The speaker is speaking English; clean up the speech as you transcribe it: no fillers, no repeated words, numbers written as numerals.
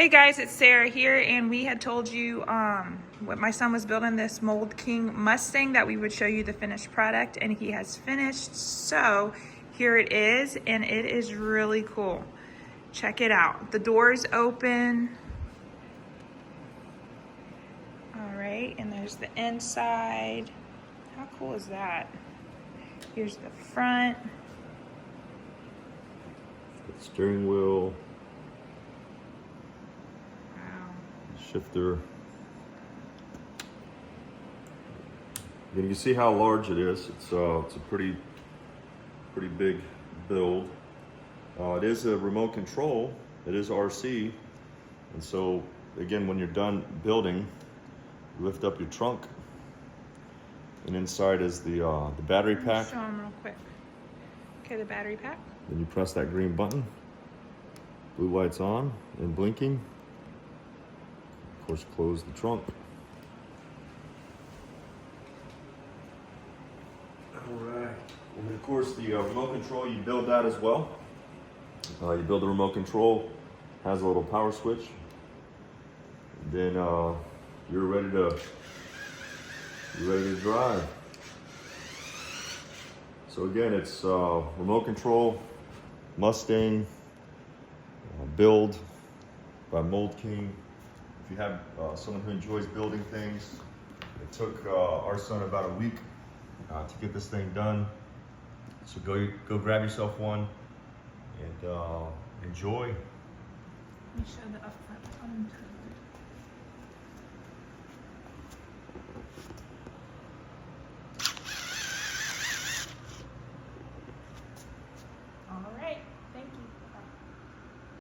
Hey guys, it's Sarah here, and we had told you what my son was building, this Mould King Mustang, that we would show you the finished product, and he has finished. So here it is, and it is really cool. Check it out. The doors open. All right, and there's the inside. How cool is that? Here's the front. The steering wheel. Shifter. And you can see how large it is. It's a pretty big build. It is a remote control. It is RC, and so again, when you're done building, you lift up your trunk, and inside is the battery pack. Show them real quick. Okay, the battery pack. Then you press that green button. Blue light's on and blinking. Of course, close the trunk. All right. And of course, the remote control, you build that as well. You build the remote control, has a little power switch. And then you're ready to drive. So again, it's remote control Mustang Build by Mould King. If you have someone who enjoys building things, it took our son about a week to get this thing done. So go grab yourself one and enjoy. Let me show the up front.